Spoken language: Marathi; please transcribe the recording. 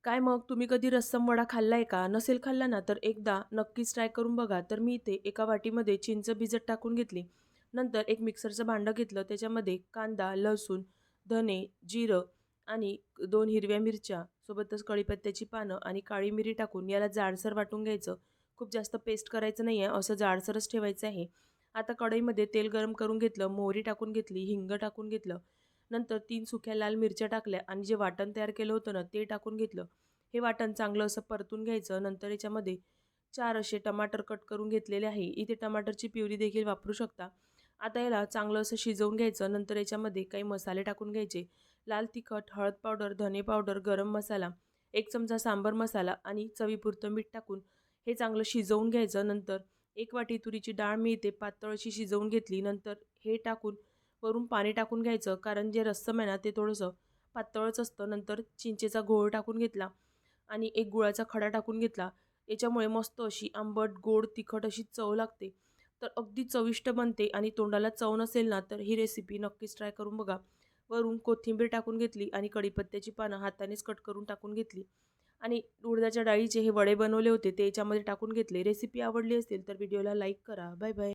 काय मग तुम्ही कधी रस्सम वडा खाल्लाय का? नसेल खाल्ला ना, तर एकदा नक्कीच ट्राय करून बघा. तर मी इथे एका वाटीमध्ये चिंच भिजत टाकून घेतली. नंतर एक मिक्सरचं भांडं घेतलं. त्याच्यामध्ये कांदा, लसूण, धने, जिरं आणि 2 हिरव्या मिरच्या, सोबतच कढीपत्त्याची पानं आणि काळी मिरी टाकून याला जाडसर वाटून घ्यायचं. खूप जास्त पेस्ट करायचं नाही आहे, असं जाडसरच ठेवायचं आहे. आता कढईमध्ये तेल गरम करून घेतलं, मोहरी टाकून घेतली, हिंग टाकून घेतलं. नंतर 3 सुक्या लाल मिरच्या टाकल्या आणि जे वाटण तयार केलं होतं ना, ते टाकून घेतलं. हे वाटण चांगलं असं परतून घ्यायचं. नंतर याच्यामध्ये 4 असे टमाटर कट करून घेतलेले आहे. इथे टमाटरची प्युरी देखील वापरू शकता. आता याला चांगलं असं शिजवून घ्यायचं. नंतर याच्यामध्ये काही मसाले टाकून घ्यायचे. लाल तिखट, हळद पावडर, धने पावडर, गरम मसाला, 1 चमचा सांबर मसाला आणि चवीपुरतं मीठ टाकून हे चांगलं शिजवून घ्यायचं. नंतर 1 वाटी तुरीची डाळ मी इथे पातळ अशी शिजवून घेतली. नंतर हे टाकून वरून पाणी टाकून घ्यायचं, कारण जे रस्सम आहे ना, ते थोडंसं पातळच असतं. नंतर चिंचेचा घोळ टाकून घेतला आणि एक गुळाचा खडा टाकून घेतला. याच्यामुळे मस्त अशी आंबट, गोड, तिखट अशी चव लागते. तर अगदी चविष्ट बनते आणि तोंडाला चव नसेल ना, तर ही रेसिपी नक्कीच ट्राय करून बघा. वरून कोथिंबीर टाकून घेतली आणि कढीपत्त्याची पानं हातानेच कट करून टाकून घेतली आणि उडदाच्या डाळीचे हे वडे बनवले होते ते याच्यामध्ये टाकून घेतले. रेसिपी आवडली असेल तर व्हिडिओला लाईक करा. Bye bye.